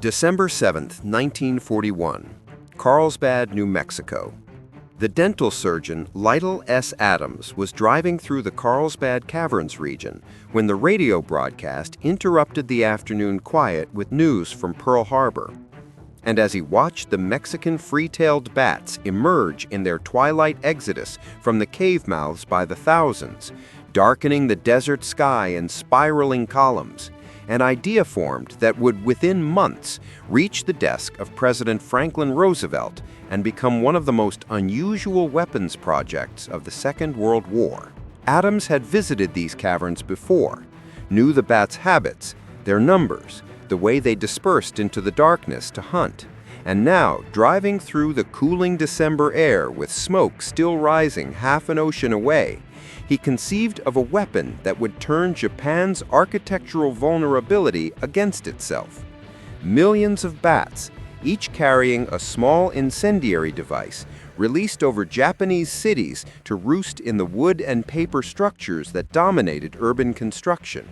December 7, 1941, Carlsbad, New Mexico. The dental surgeon Lytle S. Adams was driving through the Carlsbad Caverns region when the radio broadcast interrupted the afternoon quiet with news from Pearl Harbor. And as he watched the Mexican free-tailed bats emerge in their twilight exodus from the cave mouths by the thousands, darkening the desert sky in spiraling columns, an idea formed that would within months reach the desk of President Franklin Roosevelt and become one of the most unusual weapons projects of the Second World War. Adams had visited these caverns before, knew the bats' habits, their numbers, the way they dispersed into the darkness to hunt, and now, driving through the cooling December air with smoke still rising half an ocean away, he conceived of a weapon that would turn Japan's architectural vulnerability against itself. Millions of bats, each carrying a small incendiary device, released over Japanese cities to roost in the wood and paper structures that dominated urban construction.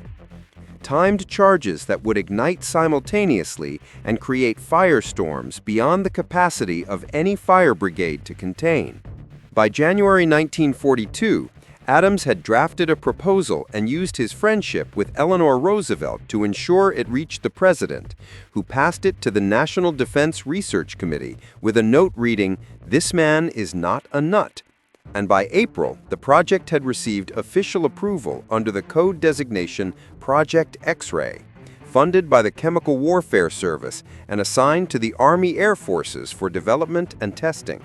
Timed charges that would ignite simultaneously and create firestorms beyond the capacity of any fire brigade to contain. By January 1942, Adams had drafted a proposal and used his friendship with Eleanor Roosevelt to ensure it reached the president, who passed it to the National Defense Research Committee with a note reading, "This man is not a nut." And by April, the project had received official approval under the code designation Project X-Ray, funded by the Chemical Warfare Service and assigned to the Army Air Forces for development and testing.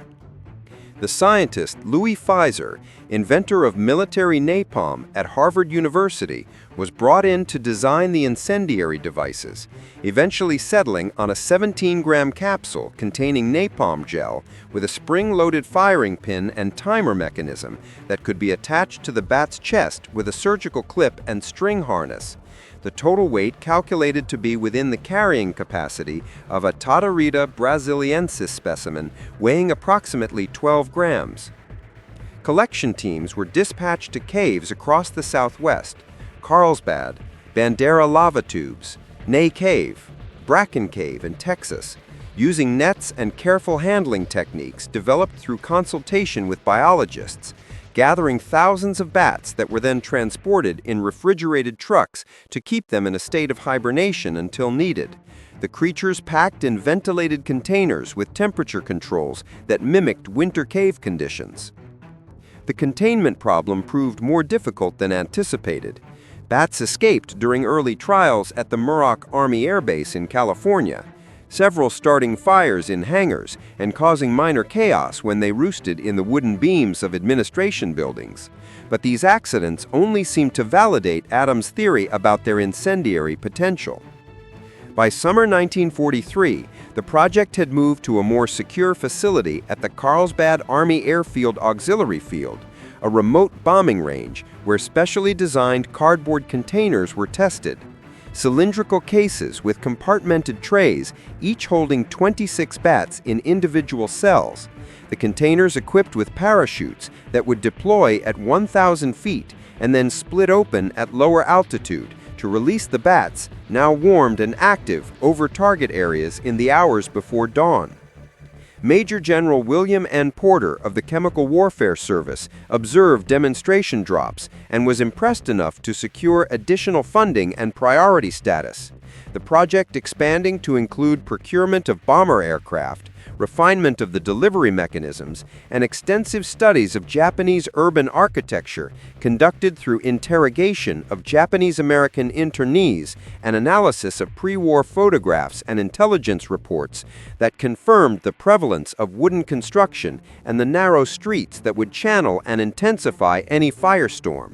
The scientist Louis Pfizer, inventor of military napalm at Harvard University, was brought in to design the incendiary devices, eventually settling on a 17-gram capsule containing napalm gel with a spring-loaded firing pin and timer mechanism that could be attached to the bat's chest with a surgical clip and string harness. The total weight calculated to be within the carrying capacity of a Tatarita brasiliensis specimen weighing approximately 12 grams. Collection teams were dispatched to caves across the Southwest: Carlsbad, Bandera Lava Tubes, Ney Cave, Bracken Cave in Texas, using nets and careful handling techniques developed through consultation with biologists, gathering thousands of bats that were then transported in refrigerated trucks to keep them in a state of hibernation until needed. The creatures packed in ventilated containers with temperature controls that mimicked winter cave conditions. The containment problem proved more difficult than anticipated. Bats escaped during early trials at the Muroc Army Air Base in California, several starting fires in hangars and causing minor chaos when they roosted in the wooden beams of administration buildings. But these accidents only seemed to validate Adams' theory about their incendiary potential. By summer 1943, the project had moved to a more secure facility at the Carlsbad Army Airfield Auxiliary Field, a remote bombing range where specially designed cardboard containers were tested. Cylindrical cases with compartmented trays, each holding 26 bats in individual cells. The containers equipped with parachutes that would deploy at 1,000 feet and then split open at lower altitude to release the bats, now warmed and active, over target areas in the hours before dawn. Major General William N. Porter of the Chemical Warfare Service observed demonstration drops and was impressed enough to secure additional funding and priority status, the project expanding to include procurement of bomber aircraft, refinement of the delivery mechanisms, and extensive studies of Japanese urban architecture conducted through interrogation of Japanese-American internees and analysis of pre-war photographs and intelligence reports that confirmed the prevalence of wooden construction and the narrow streets that would channel and intensify any firestorm.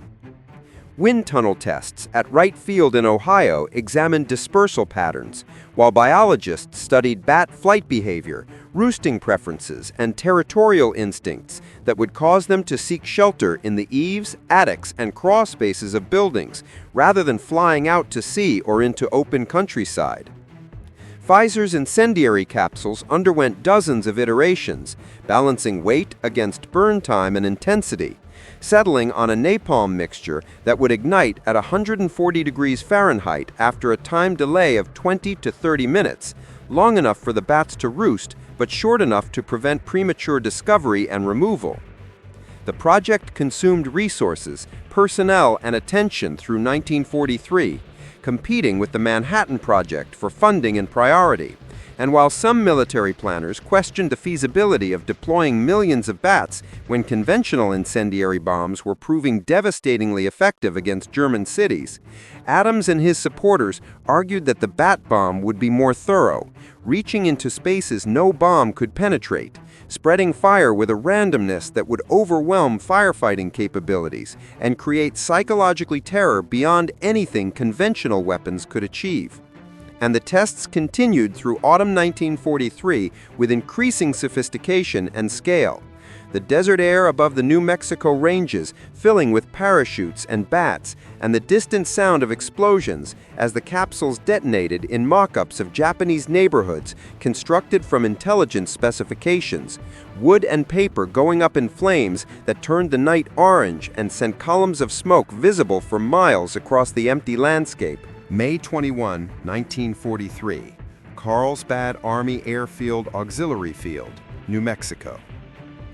Wind tunnel tests at Wright Field in Ohio examined dispersal patterns, while biologists studied bat flight behavior, roosting preferences, and territorial instincts that would cause them to seek shelter in the eaves, attics, and crawl spaces of buildings rather than flying out to sea or into open countryside. Pfizer's incendiary capsules underwent dozens of iterations, balancing weight against burn time and intensity, settling on a napalm mixture that would ignite at 140 degrees Fahrenheit after a time delay of 20 to 30 minutes, long enough for the bats to roost, but short enough to prevent premature discovery and removal. The project consumed resources, personnel, and attention through 1943, competing with the Manhattan Project for funding and priority. And while some military planners questioned the feasibility of deploying millions of bats when conventional incendiary bombs were proving devastatingly effective against German cities, Adams and his supporters argued that the bat bomb would be more thorough, reaching into spaces no bomb could penetrate, spreading fire with a randomness that would overwhelm firefighting capabilities and create psychologically terror beyond anything conventional weapons could achieve. And the tests continued through autumn 1943 with increasing sophistication and scale. The desert air above the New Mexico ranges filling with parachutes and bats, and the distant sound of explosions as the capsules detonated in mock-ups of Japanese neighborhoods constructed from intelligence specifications, wood and paper going up in flames that turned the night orange and sent columns of smoke visible for miles across the empty landscape. May 21, 1943, Carlsbad Army Airfield Auxiliary Field, New Mexico.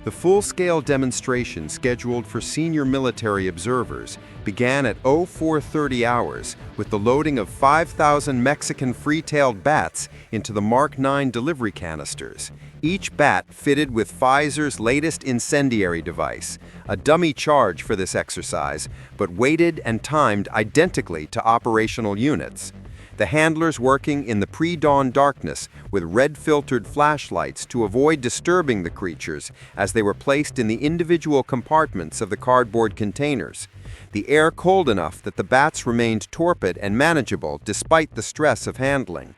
The full-scale demonstration scheduled for senior military observers began at 0430 hours with the loading of 5,000 Mexican free-tailed bats into the Mark 9 delivery canisters, each bat fitted with Pfizer's latest incendiary device, a dummy charge for this exercise, but weighted and timed identically to operational units. The handlers working in the pre-dawn darkness with red-filtered flashlights to avoid disturbing the creatures as they were placed in the individual compartments of the cardboard containers. The air cold enough that the bats remained torpid and manageable despite the stress of handling.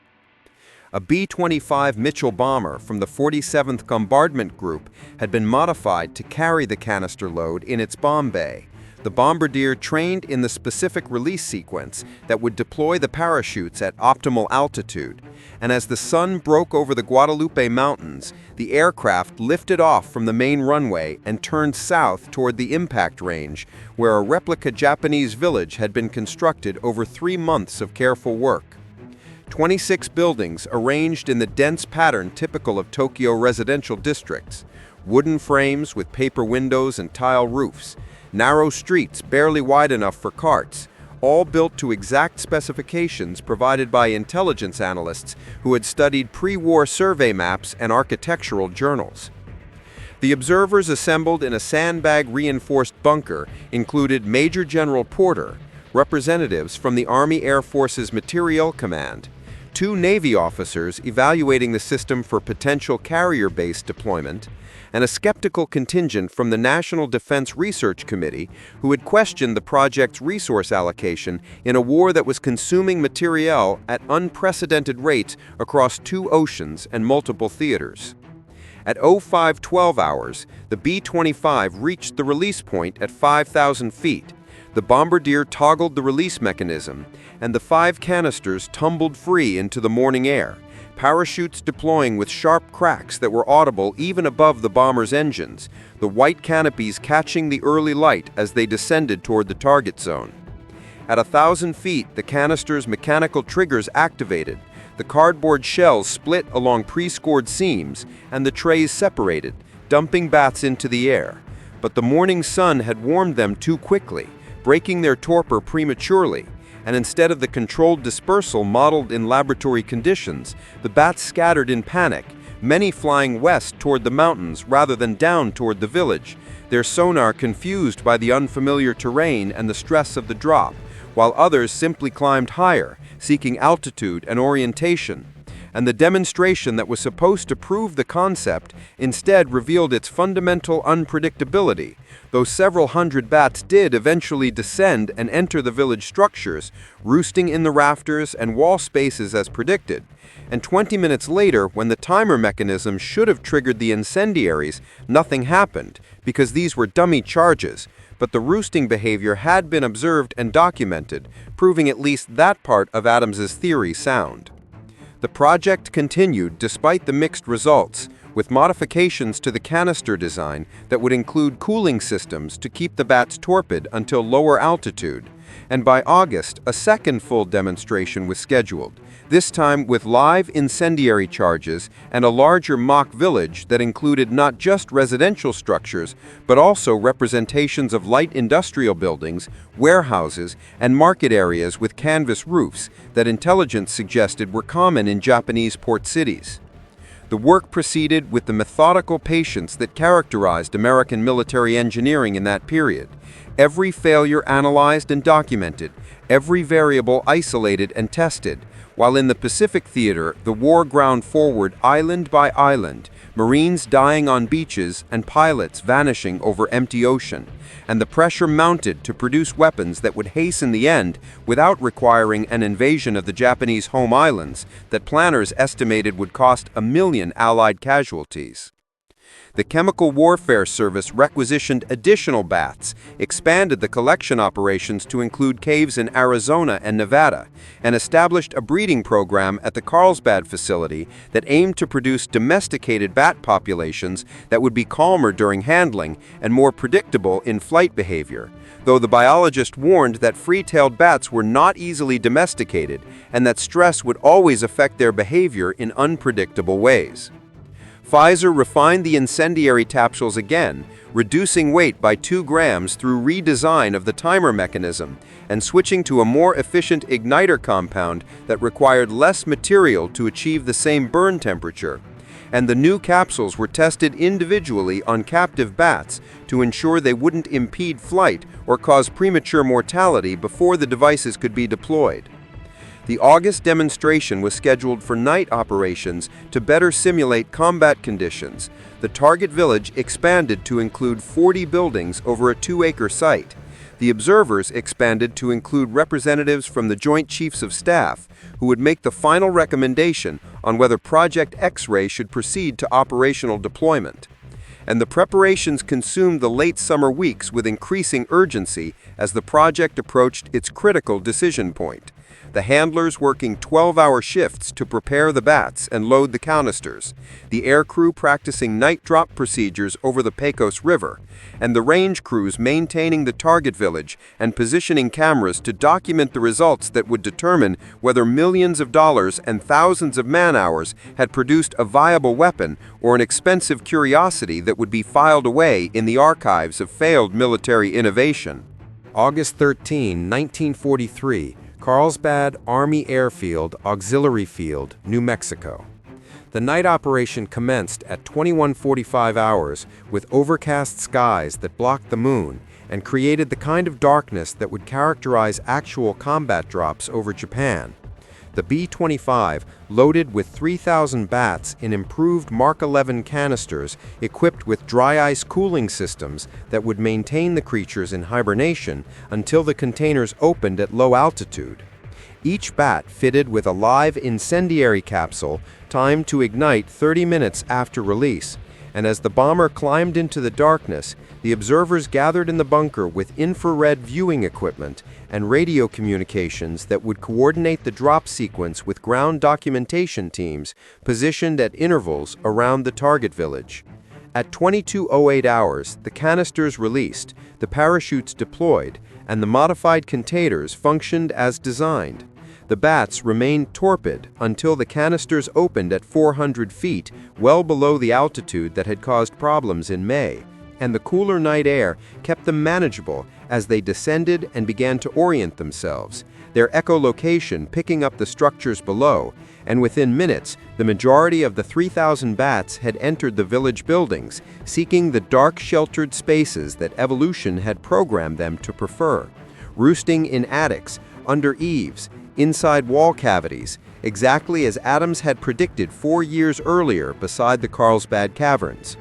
A B-25 Mitchell bomber from the 47th Bombardment Group had been modified to carry the canister load in its bomb bay. The bombardier trained in the specific release sequence that would deploy the parachutes at optimal altitude, and as the sun broke over the Guadalupe Mountains, the aircraft lifted off from the main runway and turned south toward the impact range, where a replica Japanese village had been constructed over 3 months of careful work. 26 buildings arranged in the dense pattern typical of Tokyo residential districts, wooden frames with paper windows and tile roofs, narrow streets barely wide enough for carts, all built to exact specifications provided by intelligence analysts who had studied pre-war survey maps and architectural journals. The observers assembled in a sandbag-reinforced bunker included Major General Porter, representatives from the Army Air Force's Materiel Command, 2 Navy officers evaluating the system for potential carrier-based deployment, and a skeptical contingent from the National Defense Research Committee who had questioned the project's resource allocation in a war that was consuming materiel at unprecedented rates across 2 oceans and multiple theaters. At 0512 hours, the B-25 reached the release point at 5,000 feet. The bombardier toggled the release mechanism, and the 5 canisters tumbled free into the morning air, parachutes deploying with sharp cracks that were audible even above the bomber's engines, the white canopies catching the early light as they descended toward the target zone. At 1,000 feet, the canister's mechanical triggers activated, the cardboard shells split along pre-scored seams, and the trays separated, dumping bats into the air. But the morning sun had warmed them too quickly, breaking their torpor prematurely, and instead of the controlled dispersal modeled in laboratory conditions, the bats scattered in panic, many flying west toward the mountains rather than down toward the village, their sonar confused by the unfamiliar terrain and the stress of the drop, while others simply climbed higher, seeking altitude and orientation. And the demonstration that was supposed to prove the concept instead revealed its fundamental unpredictability, though several hundred bats did eventually descend and enter the village structures, roosting in the rafters and wall spaces as predicted. And 20 minutes later, when the timer mechanism should have triggered the incendiaries, nothing happened, because these were dummy charges, but the roosting behavior had been observed and documented, proving at least that part of Adams's theory sound. The project continued despite the mixed results, with modifications to the canister design that would include cooling systems to keep the bats torpid until lower altitude, And by August, a second full demonstration was scheduled, this time with live incendiary charges and a larger mock village that included not just residential structures, but also representations of light industrial buildings, warehouses, and market areas with canvas roofs that intelligence suggested were common in Japanese port cities. The work proceeded with the methodical patience that characterized American military engineering in that period. Every failure analyzed and documented, every variable isolated and tested, while in the Pacific theater, the war ground forward island by island, Marines dying on beaches and pilots vanishing over empty ocean, and the pressure mounted to produce weapons that would hasten the end without requiring an invasion of the Japanese home islands that planners estimated would cost 1 million Allied casualties. The Chemical Warfare Service requisitioned additional baths, expanded the collection operations to include caves in Arizona and Nevada, and established a breeding program at the Carlsbad facility that aimed to produce domesticated bat populations that would be calmer during handling and more predictable in flight behavior, though the biologist warned that free-tailed bats were not easily domesticated and that stress would always affect their behavior in unpredictable ways. Pfizer refined the incendiary capsules again, reducing weight by 2 grams through redesign of the timer mechanism and switching to a more efficient igniter compound that required less material to achieve the same burn temperature. And the new capsules were tested individually on captive bats to ensure they wouldn't impede flight or cause premature mortality before the devices could be deployed. The August demonstration was scheduled for night operations to better simulate combat conditions. The target village expanded to include 40 buildings over a 2-acre site. The observers expanded to include representatives from the Joint Chiefs of Staff, who would make the final recommendation on whether Project X-ray should proceed to operational deployment. And the preparations consumed the late summer weeks with increasing urgency as the project approached its critical decision point. The handlers working 12-hour shifts to prepare the bats and load the canisters, the aircrew practicing night drop procedures over the Pecos River, and the range crews maintaining the target village and positioning cameras to document the results that would determine whether millions of dollars and thousands of man-hours had produced a viable weapon or an expensive curiosity that would be filed away in the archives of failed military innovation. August 13, 1943. Carlsbad Army Airfield, Auxiliary Field, New Mexico. The night operation commenced at 21:45 hours with overcast skies that blocked the moon and created the kind of darkness that would characterize actual combat drops over Japan. The B-25, loaded with 3,000 bats in improved Mark 11 canisters equipped with dry ice cooling systems that would maintain the creatures in hibernation until the containers opened at low altitude. Each bat fitted with a live incendiary capsule timed to ignite 30 minutes after release, and as the bomber climbed into the darkness, the observers gathered in the bunker with infrared viewing equipment and radio communications that would coordinate the drop sequence with ground documentation teams positioned at intervals around the target village. At 22:08 hours, the canisters released, the parachutes deployed, and the modified containers functioned as designed. The bats remained torpid until the canisters opened at 400 feet, well below the altitude that had caused problems in May, and the cooler night air kept them manageable as they descended and began to orient themselves, their echolocation picking up the structures below, and within minutes, the majority of the 3,000 bats had entered the village buildings, seeking the dark sheltered spaces that evolution had programmed them to prefer, roosting in attics, under eaves, inside wall cavities, exactly as Adams had predicted 4 years earlier beside the Carlsbad Caverns.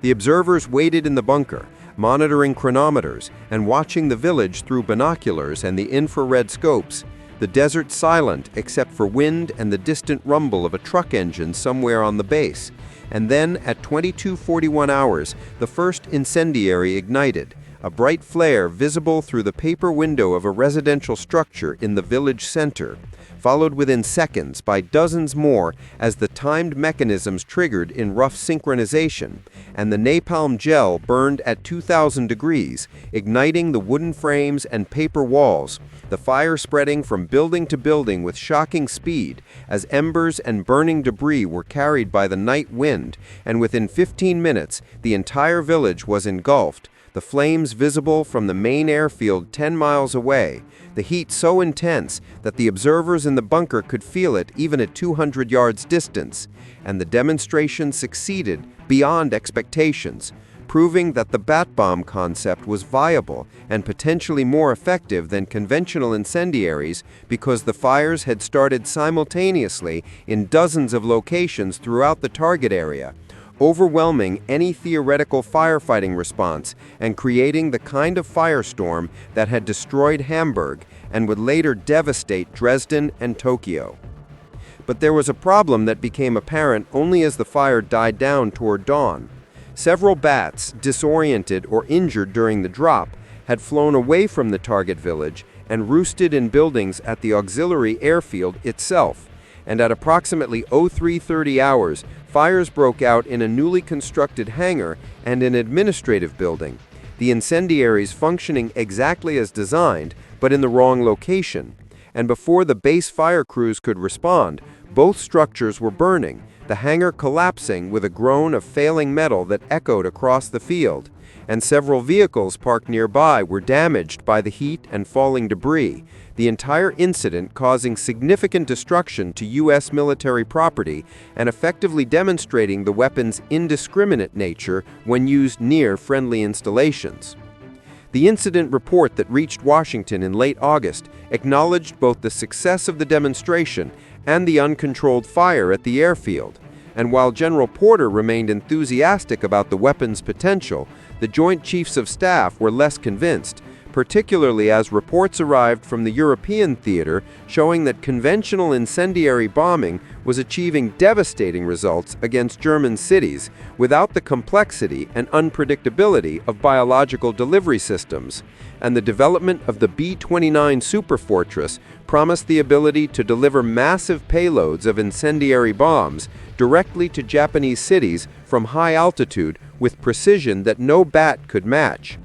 The observers waited in the bunker, monitoring chronometers and watching the village through binoculars and the infrared scopes, the desert silent except for wind and the distant rumble of a truck engine somewhere on the base. And then, at 22:41 hours, the first incendiary ignited, a bright flare visible through the paper window of a residential structure in the village center, followed within seconds by dozens more as the timed mechanisms triggered in rough synchronization, and the napalm gel burned at 2,000 degrees, igniting the wooden frames and paper walls, the fire spreading from building to building with shocking speed as embers and burning debris were carried by the night wind, and within 15 minutes the entire village was engulfed, the flames visible from the main airfield 10 miles away, the heat so intense that the observers in the bunker could feel it even at 200 yards distance, and the demonstration succeeded beyond expectations, proving that the bat bomb concept was viable and potentially more effective than conventional incendiaries because the fires had started simultaneously in dozens of locations throughout the target area, overwhelming any theoretical firefighting response and creating the kind of firestorm that had destroyed Hamburg and would later devastate Dresden and Tokyo. But there was a problem that became apparent only as the fire died down toward dawn. Several bats, disoriented or injured during the drop, had flown away from the target village and roosted in buildings at the auxiliary airfield itself, and at approximately 0330 hours, fires broke out in a newly constructed hangar and an administrative building, the incendiaries functioning exactly as designed, but in the wrong location. And before the base fire crews could respond, both structures were burning, the hangar collapsing with a groan of failing metal that echoed across the field, and several vehicles parked nearby were damaged by the heat and falling debris, the entire incident causing significant destruction to U.S. military property and effectively demonstrating the weapon's indiscriminate nature when used near friendly installations. The incident report that reached Washington in late August acknowledged both the success of the demonstration and the uncontrolled fire at the airfield, and while General Porter remained enthusiastic about the weapon's potential, the Joint Chiefs of Staff were less convinced, particularly as reports arrived from the European theater showing that conventional incendiary bombing was achieving devastating results against German cities without the complexity and unpredictability of biological delivery systems, and the development of the B-29 Superfortress promised the ability to deliver massive payloads of incendiary bombs directly to Japanese cities from high altitude with precision that no bat could match.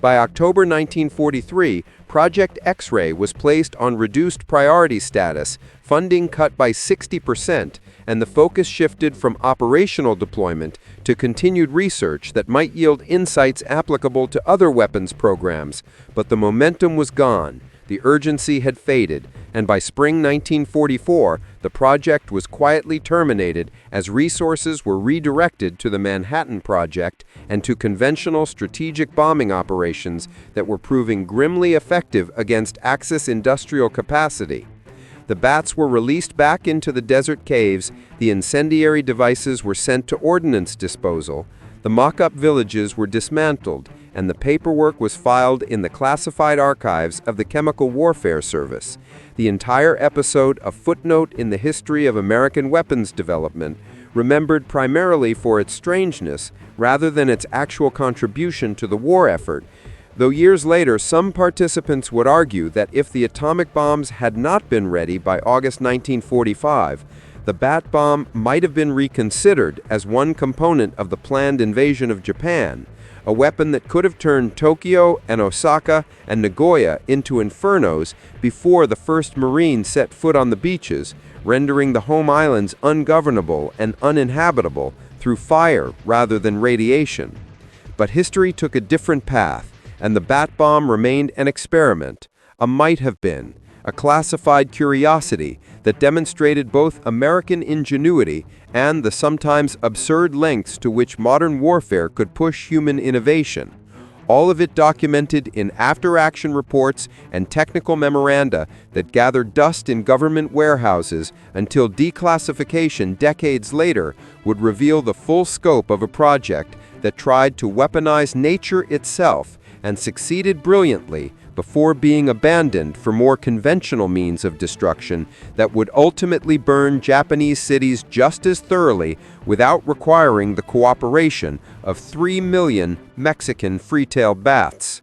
By October 1943, Project X-ray was placed on reduced priority status, funding cut by 60%, and the focus shifted from operational deployment to continued research that might yield insights applicable to other weapons programs. But the momentum was gone, the urgency had faded, and by spring 1944, the project was quietly terminated as resources were redirected to the Manhattan Project and to conventional strategic bombing operations that were proving grimly effective against Axis industrial capacity. The bats were released back into the desert caves, the incendiary devices were sent to ordnance disposal, the mock-up villages were dismantled, and the paperwork was filed in the classified archives of the Chemical Warfare Service. The entire episode, a footnote in the history of American weapons development, remembered primarily for its strangeness rather than its actual contribution to the war effort, though years later some participants would argue that if the atomic bombs had not been ready by August 1945, the bat bomb might have been reconsidered as one component of the planned invasion of Japan, a weapon that could have turned Tokyo and Osaka and Nagoya into infernos before the first Marines set foot on the beaches, rendering the home islands ungovernable and uninhabitable through fire rather than radiation. But history took a different path, and the bat bomb remained an experiment, a might have been, a classified curiosity that demonstrated both American ingenuity and the sometimes absurd lengths to which modern warfare could push human innovation. All of it documented in after-action reports and technical memoranda that gathered dust in government warehouses until declassification decades later would reveal the full scope of a project that tried to weaponize nature itself and succeeded brilliantly before being abandoned for more conventional means of destruction that would ultimately burn Japanese cities just as thoroughly without requiring the cooperation of 3 million Mexican free-tailed bats.